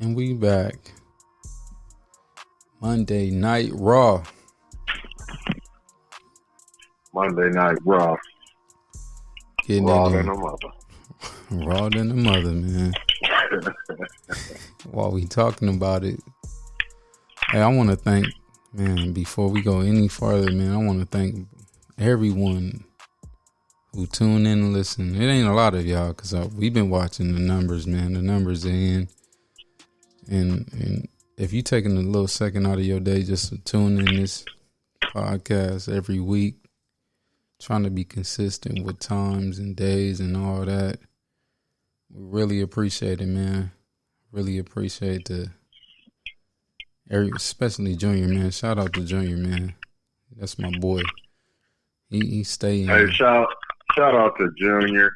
And we back. Monday Night Raw. Monday Night Raw. Getting Raw it than in. a mother. Raw than a mother, man. While we talking about it, hey, I want to thank, man, before we go any farther, man, I want to thank everyone who tune in and listen. It ain't a lot of y'all because we've been watching the numbers, man. The numbers are in. And if you taking a little second out of your day just to tune in this podcast every week, trying to be consistent with times and days and all that, we really appreciate it, man. Really appreciate especially Junior, man. Shout out to Junior, man. That's my boy. He staying. Hey, shout out to Junior.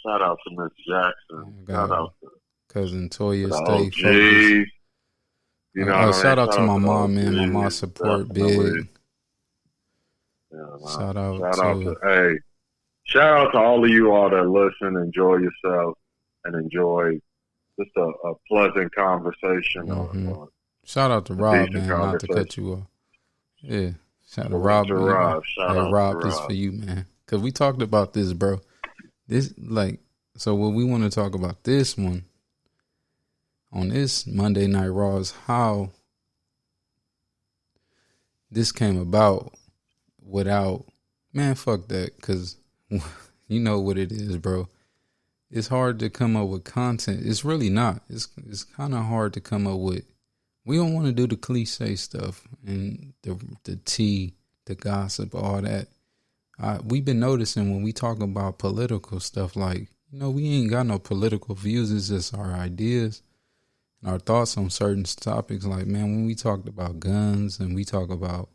Shout out to Miss Jackson. Shout out to cousin Toya. Stay focused. You know shout out to my mom, man. My mom support definitely. big. Yeah, shout out to all of you all that listen. Enjoy yourself and enjoy just a pleasant conversation. Mm-hmm. Shout out to Rob, man. Not to cut you off. Yeah. Shout out to Rob. Shout out Rob, to this for you, man. Because we talked about this, bro. So what we want to talk about this one on this Monday Night Raw is how this came about without, man, fuck that. Because you know what it is, bro. It's hard to come up with content. It's really not. It's kind of hard to come up with. We don't want to do the cliche stuff and the tea, the gossip, all that. We've been noticing when we talk about political stuff, like, we ain't got no political views. It's just our ideas and our thoughts on certain topics. Like, man, when we talked about guns and we talk about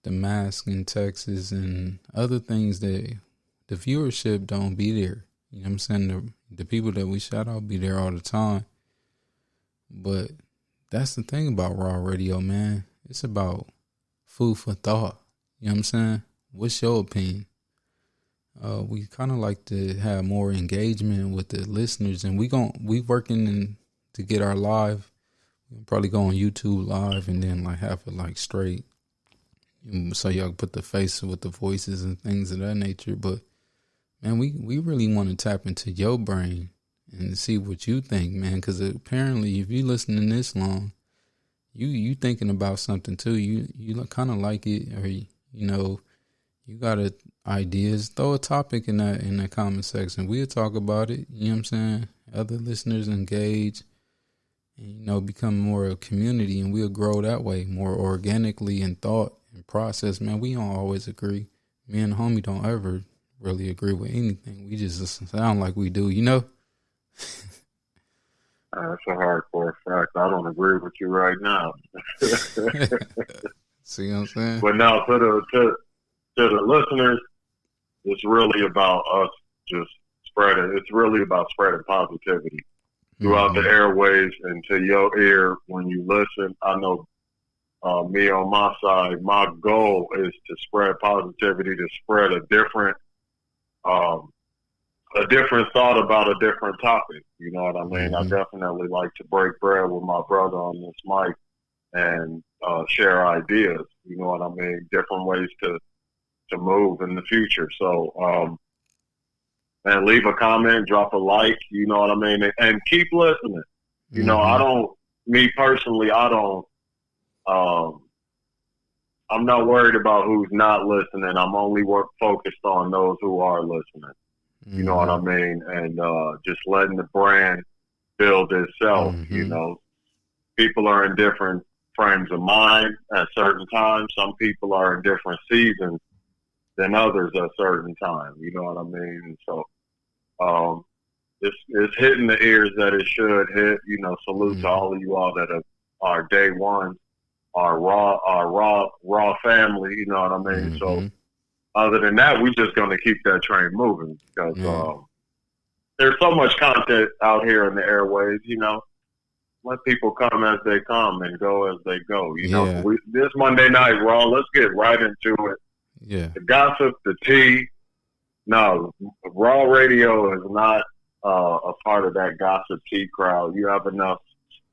the mask in Texas and other things that the viewership don't be there. You know what I'm saying? The people that we shout out be there all the time. But that's the thing about Raw Radio, man. It's about food for thought. You know what I'm saying? What's your opinion? We kind of like to have more engagement with the listeners, and we working to get our live. We'll probably go on YouTube live and then have it straight, so y'all can put the face with the voices and things of that nature. But man, we really want to tap into your brain and see what you think, man. Because apparently, if you listening this long, you thinking about something too. You kind of like it, or you got ideas. Throw a topic in that comment section. We'll talk about it. You know what I'm saying? Other listeners engage, and become more a community, and we'll grow that way more organically in thought and process. Man, we don't always agree. Me and the homie don't ever really agree with anything. We just sound like we do, That's a hardcore fact. I don't agree with you right now. See what I'm saying? But now to the listeners, it's really about us just spreading. It's really about spreading positivity throughout the airways and to your ear when you listen. I know me on my side, my goal is to spread positivity, to spread a different thought about a different topic. You know what I mean? I definitely like to break bread with my brother on this mic and share ideas. You know what I mean? Different ways to move in the future. So, and leave a comment, drop a like. You know what I mean? And keep listening. You know, me personally, I'm not worried about who's not listening. I'm only focused on those who are listening. You know what I mean? And just letting the brand build itself, People are in different frames of mind at certain times. Some people are in different seasons than others at certain times. You know what I mean? So it's hitting the ears that it should hit. Salute to all of you all that are day one, our raw family. You know what I mean? So other than that, we're just going to keep that train moving because there's so much content out here in the airways. Let people come as they come and go as they go. This Monday Night Raw, let's get right into it. Yeah. The gossip, the tea. No, Raw Radio is not a part of that gossip tea crowd, you have enough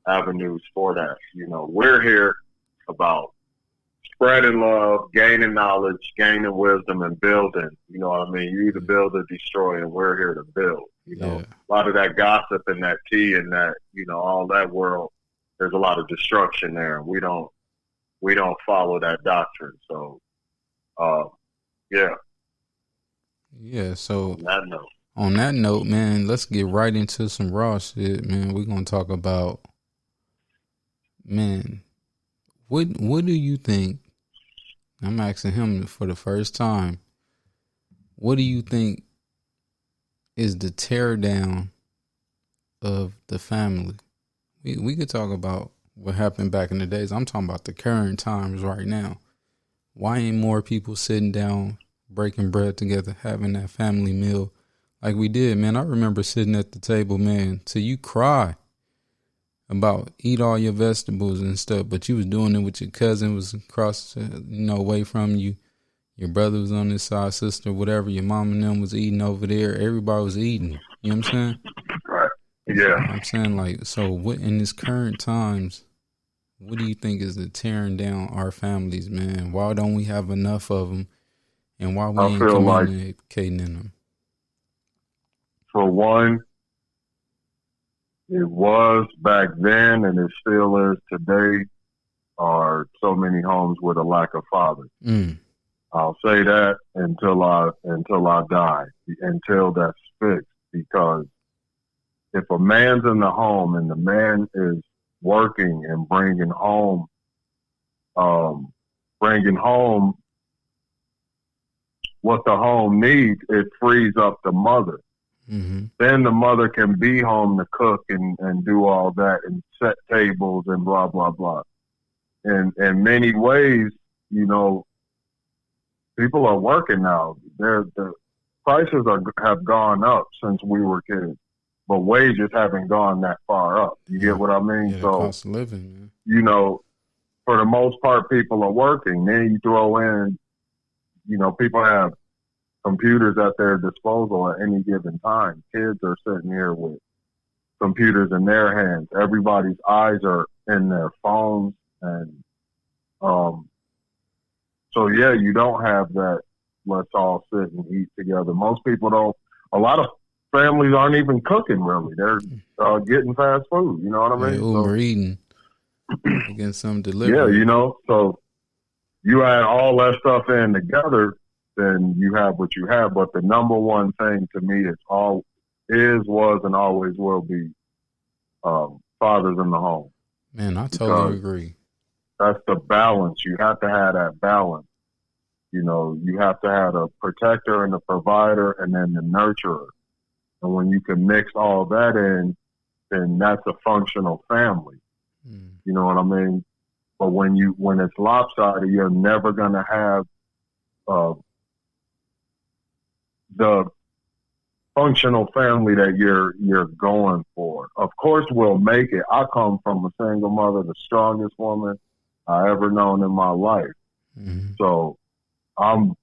avenues for that. We're here about spreading love, gaining knowledge, gaining wisdom, and building. You know what I mean? You either build or destroy, and we're here to build. A lot of that gossip and that tea and that, all that world, there's a lot of destruction there. And we don't follow that doctrine. So, yeah. Yeah. So on that note, man, let's get right into some raw shit, man. We're gonna talk about, man, what do you think? I'm asking him for the first time. What do you think is the tear down of the family? We could talk about what happened back in the days. I'm talking about the current times right now. Why ain't more people sitting down, breaking bread together, having that family meal like we did, man? I remember sitting at the table, man, till you cry about eat all your vegetables and stuff, but you was doing it with your cousin, was across, away from you. Your brother was on this side, sister, whatever. Your mom and them was eating over there. Everybody was eating. You know what I'm saying? Right. Yeah. I'm saying, like, so what in this current times, what do you think is the tearing down our families, man? Why don't we have enough of them, and why we ain't communicating in them? For one, it was back then, and it still is today, are so many homes with a lack of fathers. I'll say that until I die, until that's fixed. Because if a man's in the home and the man is working and bringing home what the home needs, it frees up the mother. Mm-hmm. Then the mother can be home to cook and do all that and set tables and blah, blah, blah. And in many ways, people are working now. The prices have gone up since we were kids, but wages haven't gone that far up. You get what I mean? Yeah, so, cost of living, man. For the most part, people are working. Then you throw in, people have computers at their disposal at any given time. Kids are sitting here with computers in their hands. Everybody's eyes are in their phones. And so, yeah, you don't have that let's all sit and eat together. Most people don't. A lot of families aren't even cooking, really. They're getting fast food. You know what I mean? Uber eating. Getting some delivery. Yeah, so you add all that stuff in together, then you have what you have. But the number one thing to me was, and always will be fathers in the home. Man, I totally agree. That's the balance. You have to have that balance. You have to have a protector and a provider and then the nurturer. And when you can mix all that in, then that's a functional family. You know what I mean? But when it's lopsided, you're never going to have the functional family that you're going for. Of course, we'll make it. I come from a single mother, the strongest woman I ever known in my life. Mm-hmm. So I'm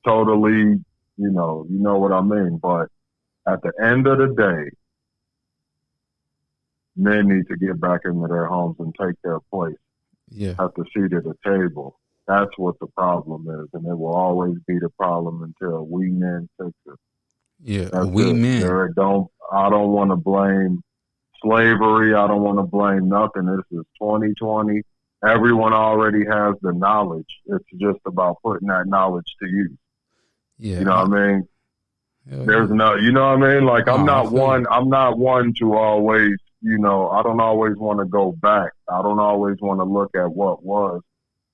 totally, you know what I mean. But at the end of the day, men need to get back into their homes and take their place. Yeah. Have to seat at the table. That's what the problem is, and it will always be the problem until we men fix it. Yeah, That's we it. men. I don't want to blame slavery. I don't want to blame nothing. This is 2020. Everyone already has the knowledge. It's just about putting that knowledge to use. Yeah. You know what I mean? There's no, you know what I mean? Like, I'm not one to always, I don't always want to go back. I don't always want to look at what was.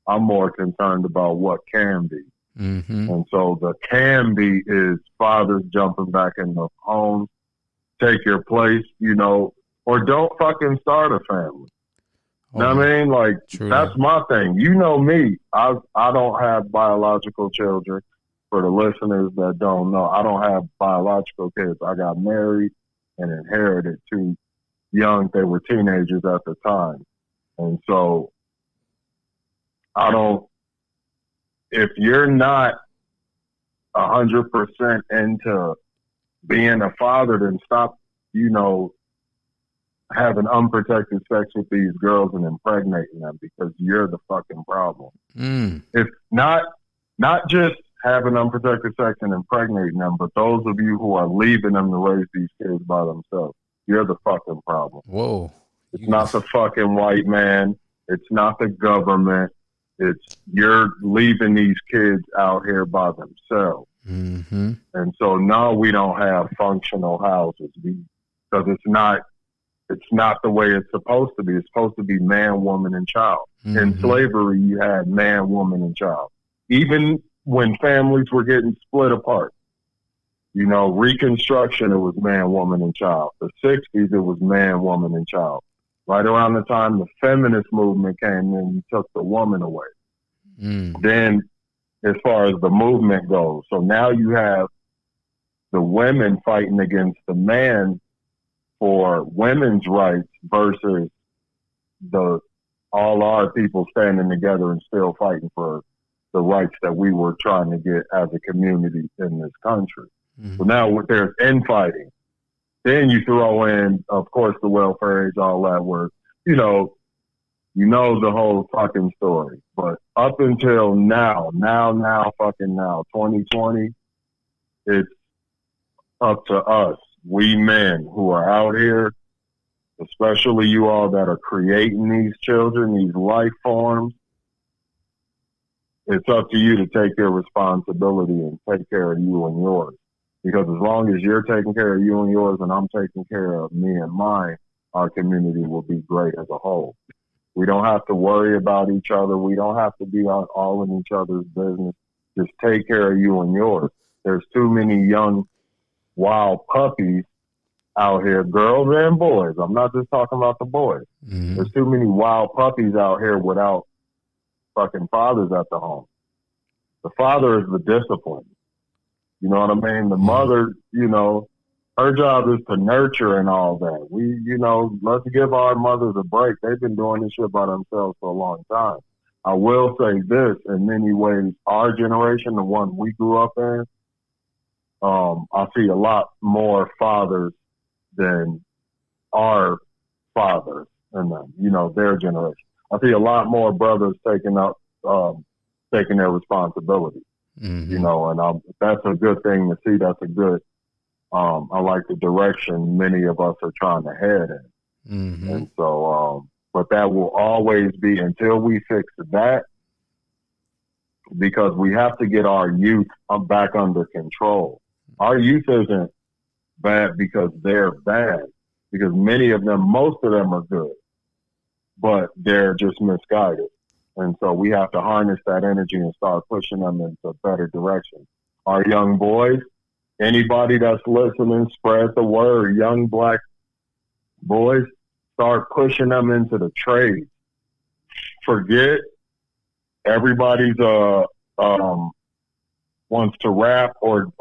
I'm more concerned about what can be. Mm-hmm. And so the can be is fathers jumping back in the homes, take your place, or don't fucking start a family. You know what I mean? Like, that's my thing. You know me. I don't have biological children. For the listeners that don't know, I don't have biological kids. I got married and inherited two young. They were teenagers at the time. And so if you're not 100% into being a father, then stop, having unprotected sex with these girls and impregnating them, because you're the fucking problem. If not just having unprotected sex and impregnating them, but those of you who are leaving them to raise these kids by themselves, you're the fucking problem. Whoa. It's not the fucking white man. It's not the government. It's you're leaving these kids out here by themselves. Mm-hmm. And so now we don't have functional houses because it's not the way it's supposed to be. It's supposed to be man, woman, and child. Mm-hmm. In slavery, you had man, woman, and child. Even when families were getting split apart, Reconstruction, it was man, woman, and child. The 60s, it was man, woman, and child. Right around the time the feminist movement came in, you took the woman away. Then, as far as the movement goes, so now you have the women fighting against the man for women's rights versus all our people standing together and still fighting for the rights that we were trying to get as a community in this country. Mm-hmm. So now there's infighting. Then you throw in, of course, the welfare age, all that work. You know the whole fucking story. But up until now, 2020, it's up to us, we men who are out here, especially you all that are creating these children, these life forms. It's up to you to take your responsibility and take care of you and yours. Because as long as you're taking care of you and yours and I'm taking care of me and mine, our community will be great as a whole. We don't have to worry about each other. We don't have to be all in each other's business. Just take care of you and yours. There's too many young, wild puppies out here, girls and boys. I'm not just talking about the boys. Mm-hmm. There's too many wild puppies out here without fucking fathers at the home. The father is the discipline. You know what I mean? The mother, her job is to nurture and all that. We, let's give our mothers a break. They've been doing this shit by themselves for a long time. I will say this, in many ways, our generation, the one we grew up in, I see a lot more fathers than our fathers in them, their generation. I see a lot more brothers taking their responsibility. Mm-hmm. And that's a good thing to see. That's a good, I like the direction many of us are trying to head in. Mm-hmm. And so, but that will always be until we fix that, because we have to get our youth back under control. Our youth isn't bad because they're bad, because most of them are good, but they're just misguided. And so we have to harness that energy and start pushing them into a better direction. Our young boys, anybody that's listening, spread the word. Young black boys, start pushing them into the trades. Forget everybody's wants to rap or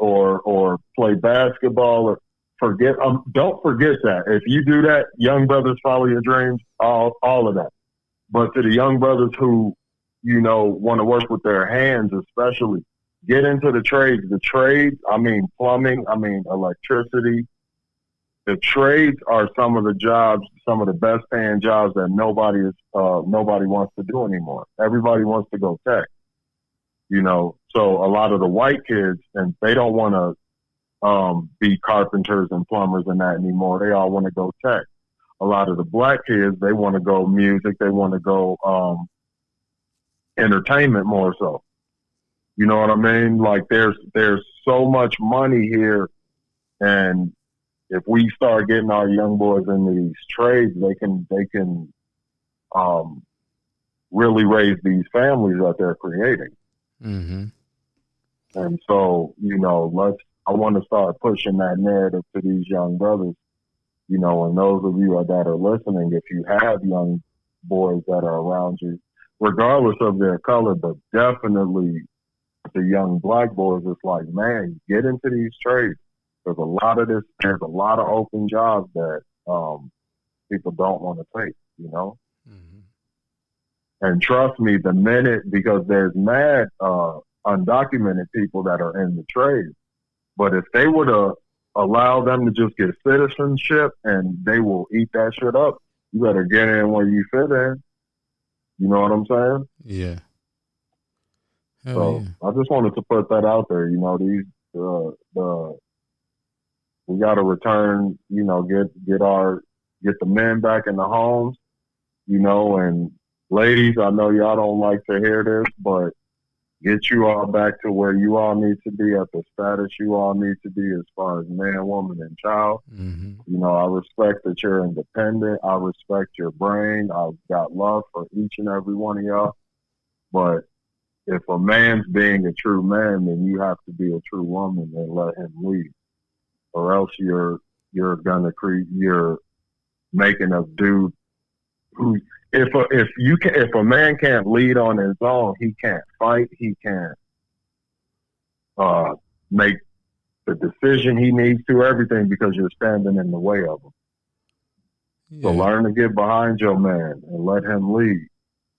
play basketball. Or don't forget that. If you do that, young brothers, follow your dreams. All of that. But to the young brothers who, want to work with their hands, especially, get into the trades. The trades, plumbing, electricity. The trades are some of the jobs, some of the best paying jobs that nobody wants to do anymore. Everybody wants to go tech, So a lot of the white kids, and they don't want to be carpenters and plumbers and that anymore. They all want to go tech. A lot of the black kids, they want to go music. They want to go entertainment more so. You know what I mean? Like there's so much money here, and if we start getting our young boys into these trades, they can really raise these families that they're creating. Mm-hmm. And so, I want to start pushing that narrative to these young brothers. And those of you that are listening, if you have young boys that are around you, regardless of their color, but definitely the young black boys, it's like, man, get into these trades. There's a lot of open jobs that people don't want to take, Mm-hmm. And trust me, because there's mad undocumented people that are in the trades. But if they would have allow them to just get citizenship and they will eat that shit up. You better get in where you fit in. You know what I'm saying? Yeah. Hell So yeah. I just wanted to put that out there. You know, we got to return. You know, get the men back in the homes. You know, and ladies, I know y'all don't like to hear this, but get you all back to where you all need to be at the status you all need to be as far as man, woman, and child. Mm-hmm. You know, I respect that you're independent. I respect your brain. I've got love for each and every one of y'all. But if a man's being a true man, then you have to be a true woman and let him lead, or else you're making a dude who, if a man can't lead on his own, he can't fight, he can't make the decision he needs to, everything, because you're standing in the way of him. Yeah. So learn to get behind your man and let him lead.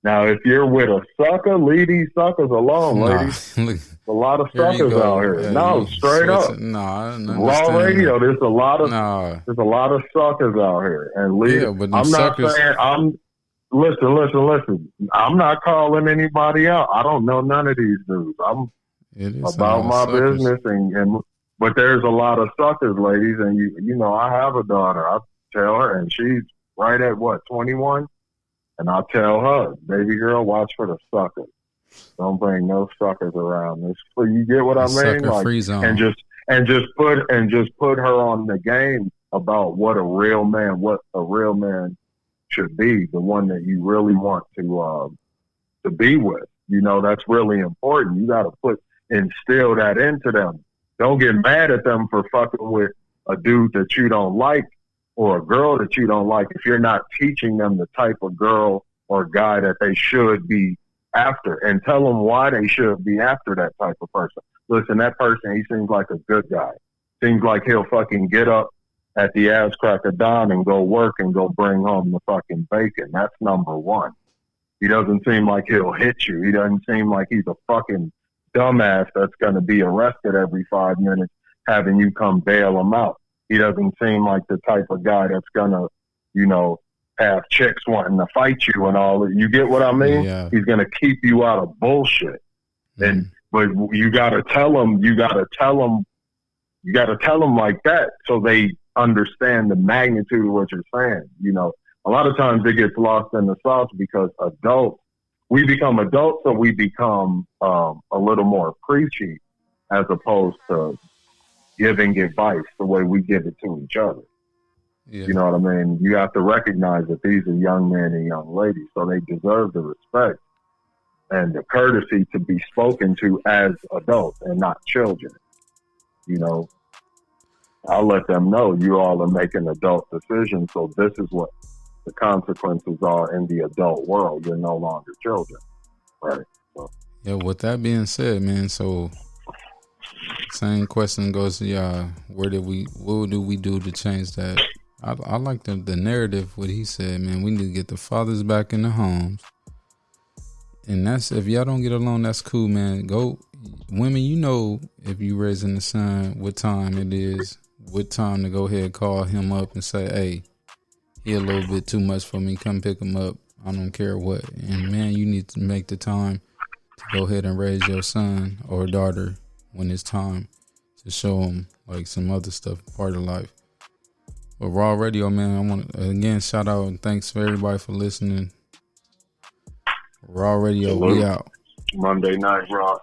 Now, if you're with a sucker, leave these suckers alone, ladies. A lot of suckers out here. Yeah, no, straight up. Raw radio. There's a lot of suckers out here, and leave. Yeah, but I'm not saying Listen. I'm not calling anybody out. I don't know none of these dudes. I'm about my business, but there's a lot of suckers, ladies, and you know I have a daughter. I tell her, and she's right at 21. And I'll tell her, baby girl, watch for the suckers. Don't bring no suckers around this. So you get what I mean? Sucker free zone. And just put her on the game about what a real man should be, the one that you really want to be with. You know, that's really important. You got to instill that into them. Don't get mad at them for fucking with a dude that you don't like, or a girl that you don't like, if you're not teaching them the type of girl or guy that they should be after, and tell them why they should be after that type of person. Listen, that person, he seems like a good guy. Seems like he'll fucking get up at the ass crack of dawn and go work and go bring home the fucking bacon. That's number one. He doesn't seem like he'll hit you. He doesn't seem like he's a fucking dumbass that's going to be arrested every 5 minutes having you come bail him out. He doesn't seem like the type of guy that's gonna, you know, have chicks wanting to fight you and all that. You get what I mean? Yeah. He's gonna keep you out of bullshit. But you gotta tell them like that, so they understand the magnitude of what you're saying. You know, a lot of times it gets lost in the sauce because we become adults, so we become a little more preachy as opposed to giving advice the way we give it to each other. Yeah. You know what I mean? You have to recognize that these are young men and young ladies, so they deserve the respect and the courtesy to be spoken to as adults and not children. You know, I'll let them know you all are making adult decisions, so this is what the consequences are in the adult world. You're no longer children, right? So. Yeah, with that being said, man, so same question goes to y'all. What do we do to change that? I like the narrative, what he said, man. We need to get the fathers back in the homes. And that's, if y'all don't get along, that's cool, man. Go, women, you know, if you raising the son, what time it is, what time to go ahead and call him up and say, hey, he a little bit too much for me. Come pick him up. I don't care what. And man, you need to make the time to go ahead and raise your son or daughter when it's time to show them like some other stuff, part of life. But Raw Radio, man, I want to again shout out and thanks for everybody for listening. Raw Radio, we out. Monday Night Raw.